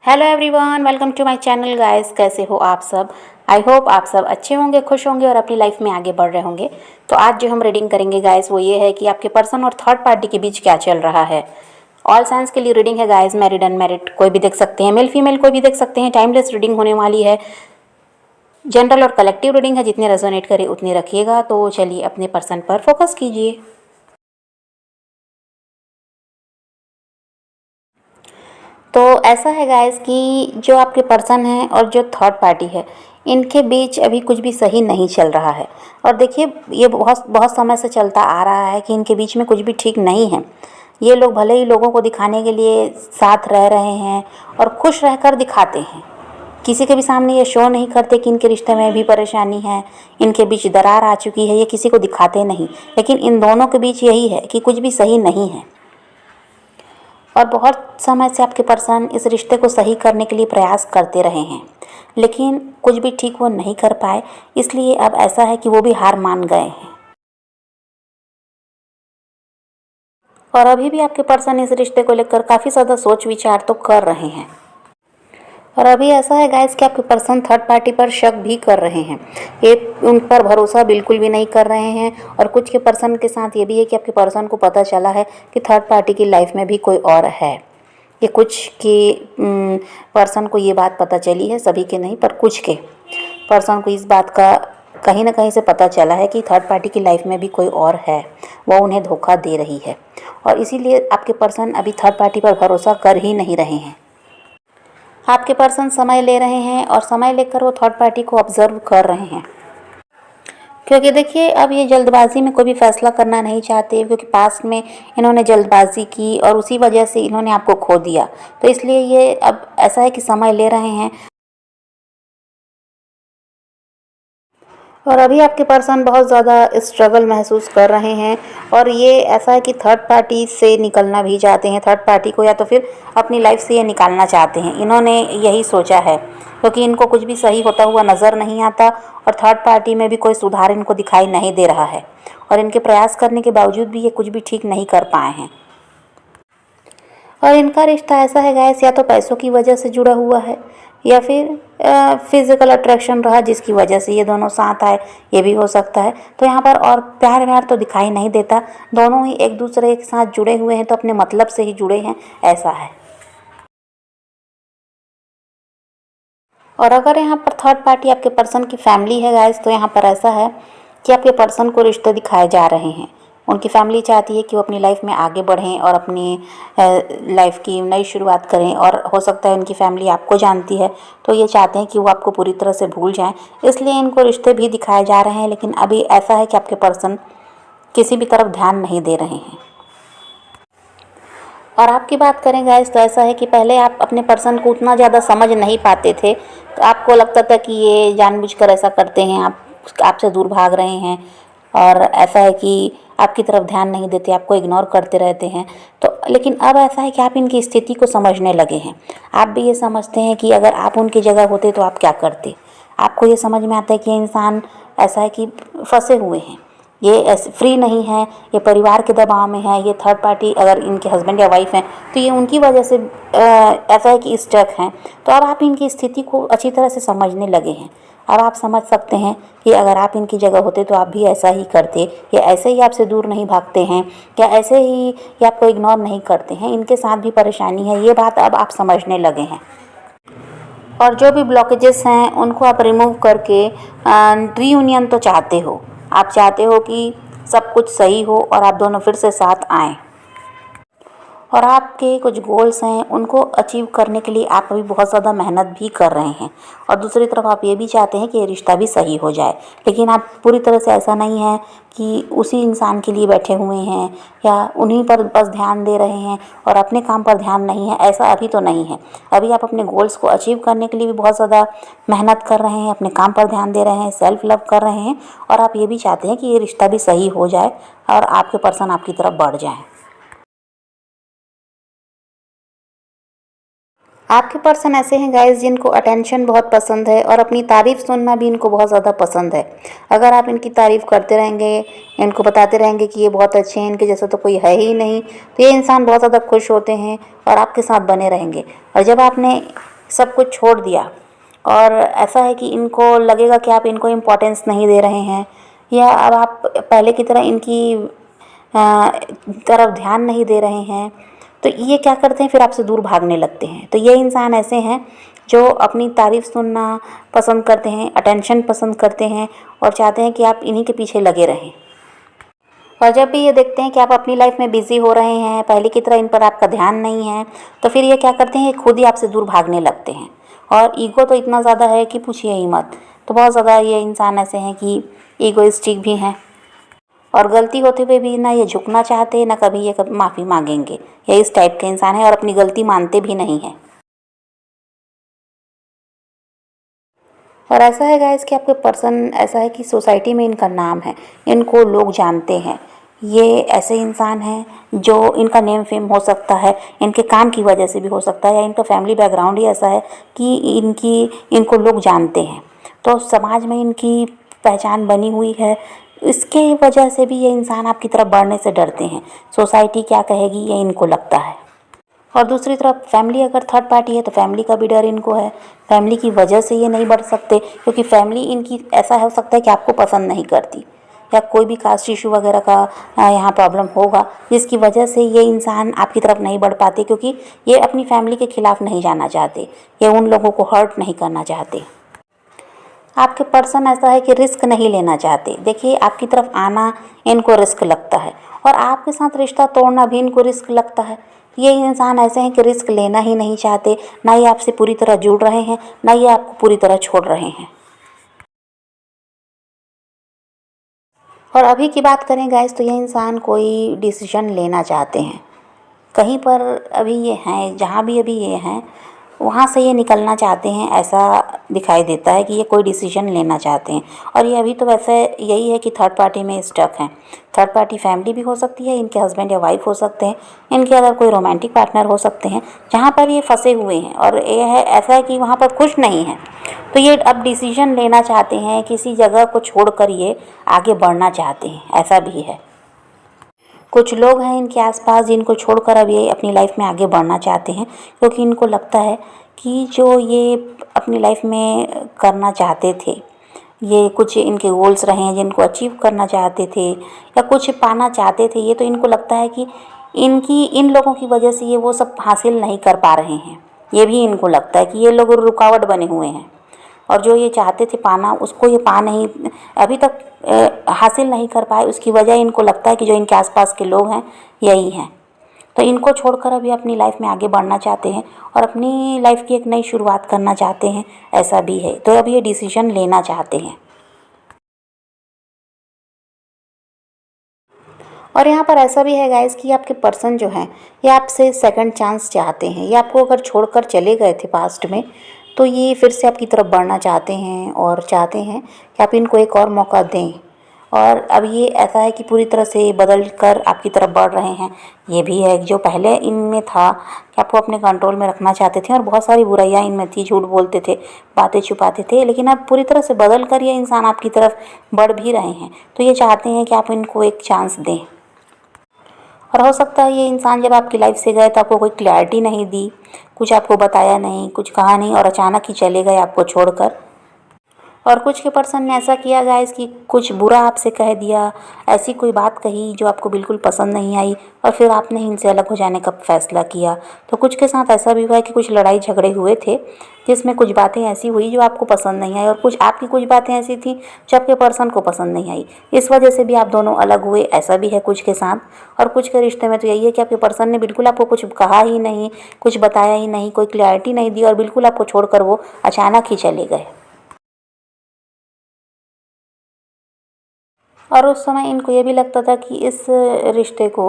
Hello everyone, welcome to my channel guys. कैसे हो आप सब? आई होप आप सब अच्छे होंगे, खुश होंगे और अपनी लाइफ में आगे बढ़ रहे होंगे। तो आज जो हम रीडिंग करेंगे गाइस वो ये है कि आपके पर्सन और थर्ड पार्टी के बीच क्या चल रहा है। ऑल साइंस के लिए रीडिंग है गाइस, मैरिड अनमैरिड कोई भी देख सकते हैं, मेल फीमेल कोई भी देख सकते हैं। टाइमलेस रीडिंग होने वाली है, जनरल और कलेक्टिव रीडिंग है, जितने रेजोनेट करे उतने रखिएगा। तो चलिए अपने पर्सन पर फोकस कीजिए। तो ऐसा है गाइस कि जो आपके पर्सन है और जो थर्ड पार्टी है, इनके बीच अभी कुछ भी सही नहीं चल रहा है। और देखिए, ये बहुत बहुत समय से चलता आ रहा है कि इनके बीच में कुछ भी ठीक नहीं है। ये लोग भले ही लोगों को दिखाने के लिए साथ रह रहे हैं और खुश रहकर दिखाते हैं, किसी के भी सामने ये शो नहीं करते कि इनके रिश्ते में भी परेशानी है, इनके बीच दरार आ चुकी है, ये किसी को दिखाते नहीं। लेकिन इन दोनों के बीच यही है कि कुछ भी सही नहीं है और बहुत समय से आपके पर्सन इस रिश्ते को सही करने के लिए प्रयास करते रहे हैं, लेकिन कुछ भी ठीक वो नहीं कर पाए। इसलिए अब ऐसा है कि वो भी हार मान गए हैं और अभी भी आपके पर्सन इस रिश्ते को लेकर काफ़ी ज़्यादा सोच विचार तो कर रहे हैं। और अभी ऐसा है गाइस कि आपके पर्सन थर्ड पार्टी पर शक भी कर रहे हैं, ये उन पर भरोसा बिल्कुल भी नहीं कर रहे हैं। और कुछ के पर्सन के साथ ये भी है कि आपके पर्सन को पता चला है कि थर्ड पार्टी की लाइफ में भी कोई और है। ये कुछ के पर्सन को ये बात पता चली है, सभी के नहीं पर कुछ के पर्सन को इस बात का कहीं ना कहीं से पता चला है कि थर्ड पार्टी की लाइफ में भी कोई और है, वो उन्हें धोखा दे रही है। और इसीलिए आपके पर्सन अभी थर्ड पार्टी पर भरोसा कर ही नहीं रहे हैं। आपके पर्सन समय ले रहे हैं और समय लेकर वो थर्ड पार्टी को ऑब्जर्व कर रहे हैं, क्योंकि देखिए अब ये जल्दबाजी में कोई भी फैसला करना नहीं चाहते, क्योंकि पास्ट में इन्होंने जल्दबाजी की और उसी वजह से इन्होंने आपको खो दिया। तो इसलिए ये अब ऐसा है कि समय ले रहे हैं। और अभी आपके पर्सन बहुत ज़्यादा स्ट्रगल महसूस कर रहे हैं और ये ऐसा है कि थर्ड पार्टी से निकलना भी चाहते हैं, थर्ड पार्टी को या तो फिर अपनी लाइफ से ये निकालना चाहते हैं। इन्होंने यही सोचा है क्योंकि इनको कुछ भी सही होता हुआ नज़र नहीं आता और थर्ड पार्टी में भी कोई सुधार इनको दिखाई नहीं दे रहा है। और इनके प्रयास करने के बावजूद भी ये कुछ भी ठीक नहीं कर पाए हैं। और इनका रिश्ता ऐसा है गाइस, या तो पैसों की वजह से जुड़ा हुआ है या फिर फिजिकल अट्रैक्शन रहा जिसकी वजह से ये दोनों साथ आए, ये भी हो सकता है। तो यहाँ पर और प्यार व्यार तो दिखाई नहीं देता, दोनों ही एक दूसरे के साथ जुड़े हुए हैं तो अपने मतलब से ही जुड़े हैं, ऐसा है। और अगर यहाँ पर थर्ड पार्टी आपके पर्सन की फैमिली है गाइस, तो यहाँ पर ऐसा है कि आपके पर्सन को रिश्ते दिखाए जा रहे हैं। उनकी फैमिली चाहती है कि वो अपनी लाइफ में आगे बढ़ें और अपनी लाइफ की नई शुरुआत करें। और हो सकता है उनकी फैमिली आपको जानती है तो ये चाहते हैं कि वो आपको पूरी तरह से भूल जाएं, इसलिए इनको रिश्ते भी दिखाए जा रहे हैं। लेकिन अभी ऐसा है कि आपके पर्सन किसी भी तरफ ध्यान नहीं दे रहे हैं। और आपकी बात करें गाइस तो ऐसा है कि पहले आप अपने पर्सन को उतना ज़्यादा समझ नहीं पाते थे, तो आपको लगता था कि ये जानबूझकर ऐसा करते हैं, आपसे दूर भाग रहे हैं और ऐसा है कि आपकी तरफ ध्यान नहीं देते, आपको इग्नोर करते रहते हैं। तो लेकिन अब ऐसा है कि आप इनकी स्थिति को समझने लगे हैं। आप भी ये समझते हैं कि अगर आप उनकी जगह होते तो आप क्या करते। आपको ये समझ में आता है कि ये इंसान ऐसा है कि फंसे हुए हैं, ये ऐसे फ्री नहीं है, ये परिवार के दबाव में है। ये थर्ड पार्टी अगर इनके हस्बैंड या वाइफ हैं तो ये उनकी वजह से ऐसा है कि स्टक हैं। तो अब आप इनकी स्थिति को अच्छी तरह से समझने लगे हैं। अब आप समझ सकते हैं कि अगर आप इनकी जगह होते तो आप भी ऐसा ही करते, या ऐसे ही आपसे दूर नहीं भागते हैं, या ऐसे ही ये आपको इग्नोर नहीं करते हैं। इनके साथ भी परेशानी है, ये बात अब आप समझने लगे हैं। और जो भी ब्लॉकेजेस हैं उनको आप रिमूव करके रीयूनियन तो चाहते हो। आप चाहते हो कि सब कुछ सही हो और आप दोनों फिर से साथ आएँ। और आपके कुछ गोल्स हैं उनको अचीव करने के लिए आप अभी बहुत ज़्यादा मेहनत भी कर रहे हैं। और दूसरी तरफ आप ये भी चाहते हैं कि ये रिश्ता भी सही हो जाए, लेकिन आप पूरी तरह से ऐसा नहीं है कि उसी इंसान के लिए बैठे हुए हैं या उन्हीं पर बस ध्यान दे रहे हैं और अपने काम पर ध्यान नहीं है, ऐसा अभी तो नहीं है। अभी आप अपने गोल्स को अचीव करने के लिए भी बहुत ज़्यादा मेहनत कर रहे हैं, अपने काम पर ध्यान दे रहे हैं, सेल्फ लव कर रहे हैं। और आप ये भी चाहते हैं कि ये रिश्ता भी सही हो जाए और आपके पर्सन आपकी तरफ बढ़ जाएँ। आपके पर्सन ऐसे हैं गाइस जिनको अटेंशन बहुत पसंद है और अपनी तारीफ़ सुनना भी इनको बहुत ज़्यादा पसंद है। अगर आप इनकी तारीफ़ करते रहेंगे, इनको बताते रहेंगे कि ये बहुत अच्छे हैं, इनके जैसा तो कोई है ही नहीं, तो ये इंसान बहुत ज़्यादा खुश होते हैं और आपके साथ बने रहेंगे। और जब आपने सब कुछ छोड़ दिया, और ऐसा है कि इनको लगेगा कि आप इनको इम्पोर्टेंस नहीं दे रहे हैं, या अब आप पहले की तरह इनकी तरफ ध्यान नहीं दे रहे हैं, तो ये क्या करते हैं, फिर आपसे दूर भागने लगते हैं। तो ये इंसान ऐसे हैं जो अपनी तारीफ़ सुनना पसंद करते हैं, अटेंशन पसंद करते हैं, और चाहते हैं कि आप इन्हीं के पीछे लगे रहें। और जब भी ये देखते हैं कि आप अपनी लाइफ में बिज़ी हो रहे हैं, पहले की तरह इन पर आपका ध्यान नहीं है, तो फिर ये क्या करते हैं, खुद ही आपसे दूर भागने लगते हैं। और ईगो तो इतना ज़्यादा है कि पूछिए ही मत। तो बहुत ज़्यादा ये इंसान ऐसे हैं कि ईगोइस्टिक भी हैं, और गलती होते हुए भी ना ये झुकना चाहते, ना कभी ये कभी माफ़ी मांगेंगे। ये इस टाइप के इंसान हैं, और अपनी गलती मानते भी नहीं हैं। और ऐसा है गाइस कि आपके पर्सन ऐसा है कि सोसाइटी में इनका नाम है, इनको लोग जानते हैं। ये ऐसे इंसान हैं जो इनका नेम फेम हो सकता है, इनके काम की वजह से भी हो सकता है, या इनका फैमिली बैकग्राउंड ही ऐसा है कि इनको लोग जानते हैं। तो समाज में इनकी पहचान बनी हुई है, इसके वजह से भी ये इंसान आपकी तरफ बढ़ने से डरते हैं। सोसाइटी क्या कहेगी, ये इनको लगता है। और दूसरी तरफ फैमिली अगर थर्ड पार्टी है तो फैमिली का भी डर इनको है। फैमिली की वजह से ये नहीं बढ़ सकते, क्योंकि फैमिली इनकी ऐसा हो सकता है कि आपको पसंद नहीं करती, या कोई भी कास्ट इशू वगैरह का यहाँ प्रॉब्लम होगा, जिसकी वजह से ये इंसान आपकी तरफ नहीं बढ़ पाते, क्योंकि ये अपनी फैमिली के खिलाफ नहीं जाना चाहते, ये उन लोगों को हर्ट नहीं करना चाहते। आपके पर्सन ऐसा है कि रिस्क नहीं लेना चाहते। देखिए, आपकी तरफ आना इनको रिस्क लगता है, और आपके साथ रिश्ता तोड़ना भी इनको रिस्क लगता है। ये इंसान ऐसे हैं कि रिस्क लेना ही नहीं चाहते, ना ये आपसे पूरी तरह जुड़ रहे हैं, ना ये आपको पूरी तरह छोड़ रहे हैं। और अभी की बात करें गाइस, तो ये इंसान कोई डिसीजन लेना चाहते हैं। कहीं पर अभी ये हैं, जहाँ भी अभी ये हैं, वहाँ से ये निकलना चाहते हैं, ऐसा दिखाई देता है कि ये कोई डिसीजन लेना चाहते हैं। और ये अभी तो वैसे यही है कि थर्ड पार्टी में स्टक हैं। थर्ड पार्टी फैमिली भी हो सकती है, इनके हस्बैंड या वाइफ हो सकते हैं, इनके अगर कोई रोमांटिक पार्टनर हो सकते हैं, जहाँ पर ये फंसे हुए हैं। और ये है ऐसा है कि वहाँ पर खुश नहीं है, तो ये अब डिसीजन लेना चाहते हैं, किसी जगह को छोड़कर ये आगे बढ़ना चाहते हैं, ऐसा भी है। कुछ लोग हैं इनके आसपास जिनको छोड़कर अब ये अपनी लाइफ में आगे बढ़ना चाहते हैं, क्योंकि इनको लगता है कि जो ये अपनी लाइफ में करना चाहते थे, ये कुछ इनके गोल्स रहे हैं जिनको अचीव करना चाहते थे, या कुछ पाना चाहते थे, ये तो इनको लगता है कि इन लोगों की वजह से ये वो सब हासिल नहीं कर पा रहे हैं। ये भी इनको लगता है कि ये लोग रुकावट बने हुए हैं, और जो ये चाहते थे पाना, उसको ये पा नहीं, अभी तक हासिल नहीं कर पाए। उसकी वजह इनको लगता है कि जो इनके आसपास के लोग हैं यही हैं। तो इनको छोड़कर अभी अपनी लाइफ में आगे बढ़ना चाहते हैं, और अपनी लाइफ की एक नई शुरुआत करना चाहते हैं, ऐसा भी है। तो अब ये डिसीजन लेना चाहते हैं। और यहाँ पर ऐसा भी है गाइस कि आपके पर्सन जो हैं, ये आपसे सेकंड चांस चाहते हैं। ये आपको अगर छोड़कर चले गए थे पास्ट में, तो ये फिर से आपकी तरफ बढ़ना चाहते हैं, और चाहते हैं कि आप इनको एक और मौका दें। और अब ये ऐसा है कि पूरी तरह से बदल कर आपकी तरफ बढ़ रहे हैं। ये भी है जो पहले इनमें था कि आपको अपने कंट्रोल में रखना चाहते थे, और बहुत सारी बुराइयां इनमें थी, झूठ बोलते थे, बातें छुपाते थे, लेकिन अब पूरी तरह से बदल कर ये इंसान आपकी तरफ बढ़ भी रहे हैं। तो ये चाहते हैं कि आप इनको एक चांस दें। और हो सकता है ये इंसान जब आपकी लाइफ से गए तो आपको कोई क्लैरिटी नहीं दी, कुछ आपको बताया नहीं, कुछ कहा नहीं, और अचानक ही चले गए आपको छोड़कर। और कुछ के पर्सन ने ऐसा किया गाइस कि कुछ बुरा आपसे कह दिया, ऐसी कोई बात कही जो आपको बिल्कुल पसंद नहीं आई, और फिर आपने इनसे अलग हो जाने का फैसला किया। तो कुछ के साथ ऐसा भी हुआ है कि कुछ लड़ाई झगड़े हुए थे, जिसमें कुछ बातें ऐसी हुई जो आपको पसंद नहीं आई, और कुछ आपकी कुछ बातें ऐसी थी जो आपके पर्सन को पसंद नहीं आई। इस वजह से भी आप दोनों अलग हुए, ऐसा भी है कुछ के साथ। और कुछ के रिश्ते में तो यही है कि आपके पर्सन ने बिल्कुल आपको कुछ कहा ही नहीं, कुछ बताया ही नहीं, कोई क्लैरिटी नहीं दी, और बिल्कुल आपको छोड़कर वो अचानक ही चले गए। और उस समय इनको ये भी लगता था कि इस रिश्ते को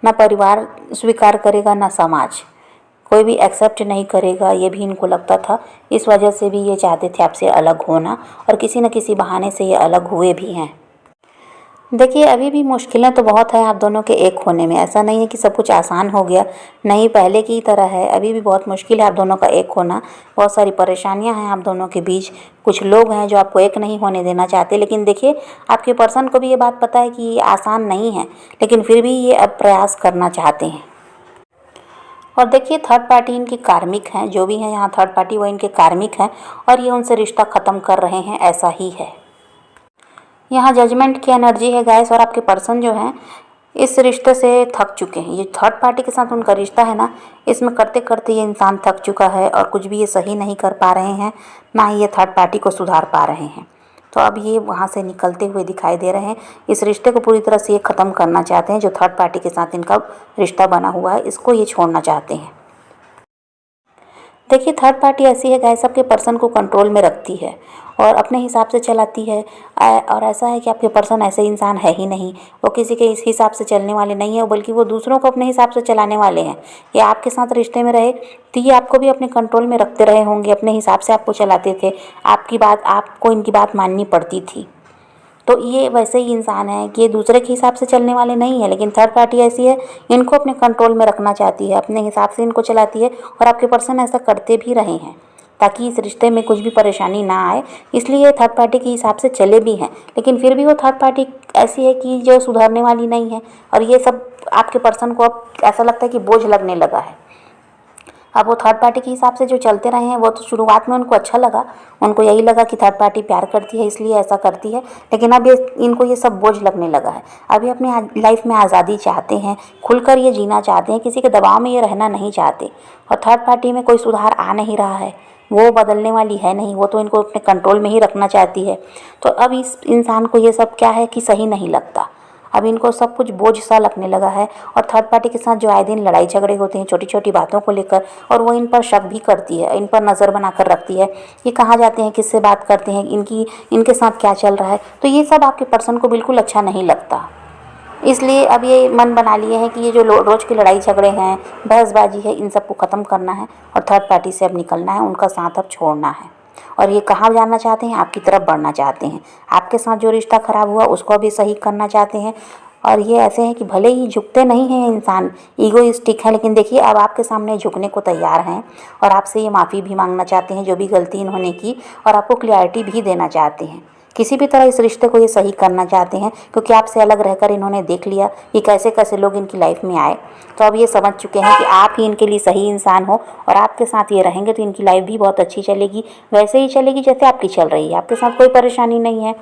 ना परिवार स्वीकार करेगा, ना समाज कोई भी एक्सेप्ट नहीं करेगा, ये भी इनको लगता था। इस वजह से भी ये चाहते थे आपसे अलग होना, और किसी न किसी बहाने से ये अलग हुए भी हैं। देखिए, अभी भी मुश्किलें तो बहुत है आप दोनों के एक होने में। ऐसा नहीं है कि सब कुछ आसान हो गया, नहीं, पहले की तरह है। अभी भी बहुत मुश्किल है आप दोनों का एक होना, बहुत सारी परेशानियां हैं आप दोनों के बीच। कुछ लोग हैं जो आपको एक नहीं होने देना चाहते, लेकिन देखिए, आपके पर्सन को भी ये बात पता है कि ये आसान नहीं है, लेकिन फिर भी ये अब प्रयास करना चाहते हैं। और देखिए थर्ड पार्टी इनकी कार्मिक हैं, जो भी हैं यहाँ थर्ड पार्टी वो इनके कार्मिक हैं और ये उनसे रिश्ता ख़त्म कर रहे हैं, ऐसा ही है। यहाँ जजमेंट की एनर्जी है गाइस, और आपके पर्सन जो हैं इस रिश्ते से थक चुके हैं। ये थर्ड पार्टी के साथ उनका रिश्ता है ना, इसमें करते करते ये इंसान थक चुका है और कुछ भी ये सही नहीं कर पा रहे हैं, ना ही ये थर्ड पार्टी को सुधार पा रहे हैं। तो अब ये वहाँ से निकलते हुए दिखाई दे रहे हैं। इस रिश्ते को पूरी तरह से ये ख़त्म करना चाहते हैं, जो थर्ड पार्टी के साथ इनका रिश्ता बना हुआ है इसको ये छोड़ना चाहते हैं। देखिए थर्ड पार्टी ऐसी है गाइस, आपके पर्सन को कंट्रोल में रखती है और अपने हिसाब से चलाती है। और ऐसा है कि आपके पर्सन ऐसे इंसान है ही नहीं, वो किसी के इस हिसाब से चलने वाले नहीं है, बल्कि वो दूसरों को अपने हिसाब से चलाने वाले हैं। ये आपके साथ रिश्ते में रहे तो ये आपको भी अपने कंट्रोल में रखते रहे होंगे, अपने हिसाब से आपको चलाते थे, आपकी बात आपको इनकी बात माननी पड़ती थी। तो ये वैसे ही इंसान है कि ये दूसरे के हिसाब से चलने वाले नहीं है, लेकिन थर्ड पार्टी ऐसी है, इनको अपने कंट्रोल में रखना चाहती है, अपने हिसाब से इनको चलाती है और आपके पर्सन ऐसा करते भी रहे हैं ताकि इस रिश्ते में कुछ भी परेशानी ना आए, इसलिए थर्ड पार्टी के हिसाब से चले भी हैं। लेकिन फिर भी वो थर्ड पार्टी ऐसी है कि जो सुधरने वाली नहीं है और ये सब आपके पर्सन को अब ऐसा लगता है कि बोझ लगने लगा है। अब वो थर्ड पार्टी के हिसाब से जो चलते रहे हैं, वो तो शुरुआत में उनको अच्छा लगा, उनको यही लगा कि थर्ड पार्टी प्यार करती है इसलिए ऐसा करती है, लेकिन अब ये इनको ये सब बोझ लगने लगा है। अभी अपनी लाइफ में आज़ादी चाहते हैं, खुलकर ये जीना चाहते हैं, किसी के दबाव में ये रहना नहीं चाहते। और थर्ड पार्टी में कोई सुधार आ नहीं रहा है, वो बदलने वाली है नहीं, वो तो इनको अपने कंट्रोल में ही रखना चाहती है। तो अब इस इंसान को ये सब क्या है कि सही नहीं लगता, अब इनको सब कुछ बोझ सा लगने लगा है। और थर्ड पार्टी के साथ जो आए दिन लड़ाई झगड़े होते हैं छोटी छोटी बातों को लेकर, और वो इन पर शक भी करती है, इन पर नज़र बनाकर रखती है, ये कहाँ जाते हैं, किससे बात करते हैं, इनके साथ क्या चल रहा है। तो ये सब आपके पर्सन को बिल्कुल अच्छा नहीं लगता, इसलिए अब ये मन बना लिए हैं कि ये जो रोज़ की लड़ाई झगड़े हैं, बहसबाजी है, इन सब को ख़त्म करना है और थर्ड पार्टी से अब निकलना है, उनका साथ अब छोड़ना है। और ये कहाँ जाना चाहते हैं, आपकी तरफ बढ़ना चाहते हैं, आपके साथ जो रिश्ता ख़राब हुआ उसको भी सही करना चाहते हैं। और ये ऐसे हैं कि भले ही झुकते नहीं हैं इंसान, ईगोइस्टिक है, लेकिन देखिए अब आपके सामने झुकने को तैयार हैं और आपसे ये माफ़ी भी मांगना चाहते हैं जो भी गलती इन्होंने की, और आपको क्लैरिटी भी देना चाहते हैं। किसी भी तरह इस रिश्ते को ये सही करना चाहते हैं, क्योंकि आपसे अलग रहकर इन्होंने देख लिया कि कैसे कैसे लोग इनकी लाइफ में आए। तो अब ये समझ चुके हैं कि आप ही इनके लिए सही इंसान हो, और आपके साथ ये रहेंगे तो इनकी लाइफ भी बहुत अच्छी चलेगी, वैसे ही चलेगी जैसे आपकी चल रही है, आपके साथ कोई परेशानी नहीं है।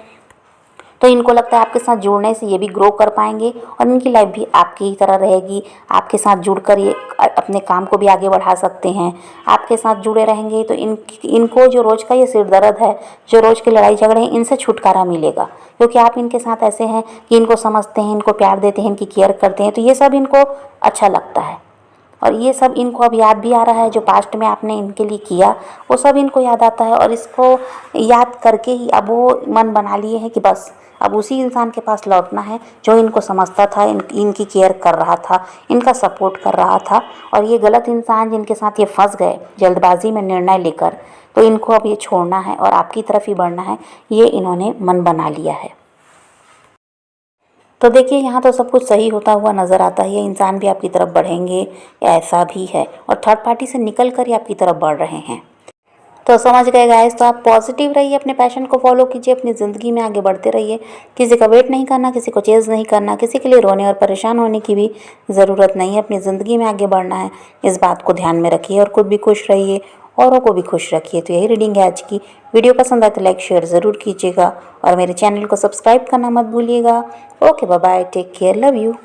तो इनको लगता है आपके साथ जुड़ने से ये भी ग्रो कर पाएंगे और इनकी लाइफ भी आपकी ही तरह रहेगी। आपके साथ जुड़कर ये अपने काम को भी आगे बढ़ा सकते हैं। आपके साथ जुड़े रहेंगे तो इनको जो रोज़ का ये सिर दर्द है, जो रोज़ की लड़ाई झगड़े हैं, इनसे छुटकारा मिलेगा, क्योंकि आप इनके साथ ऐसे हैं कि इनको समझते हैं, इनको प्यार देते हैं, इनकी केयर करते हैं। तो ये सब इनको अच्छा लगता है, और ये सब इनको अब याद भी आ रहा है, जो पास्ट में आपने इनके लिए किया वो सब इनको याद आता है। और इसको याद करके ही अब वो मन बना लिए हैं कि बस अब उसी इंसान के पास लौटना है जो इनको समझता था, इनकी केयर कर रहा था, इनका सपोर्ट कर रहा था। और ये गलत इंसान जिनके साथ ये फंस गए जल्दबाजी में निर्णय लेकर, तो इनको अब ये छोड़ना है और आपकी तरफ ही बढ़ना है, ये इन्होंने मन बना लिया है। तो देखिए यहाँ तो सब कुछ सही होता हुआ नज़र आता है, ये इंसान भी आपकी तरफ बढ़ेंगे, ऐसा भी है, और थर्ड पार्टी से निकल कर ही आपकी तरफ बढ़ रहे हैं। तो समझ गए गाइस, तो आप पॉजिटिव रहिए, अपने पैशन को फॉलो कीजिए, अपनी ज़िंदगी में आगे बढ़ते रहिए। किसी का वेट नहीं करना, किसी को चेज़ नहीं करना, किसी के लिए रोने और परेशान होने की भी ज़रूरत नहीं है। अपनी ज़िंदगी में आगे बढ़ना है, इस बात को ध्यान में रखिए और खुद भी खुश रहिए, औरों को भी खुश रखिए। तो यही रीडिंग है आज की। वीडियो पसंद आए तो लाइक शेयर ज़रूर कीजिएगा और मेरे चैनल को सब्सक्राइब करना मत भूलिएगा। Okay, bye bye, take care, love you.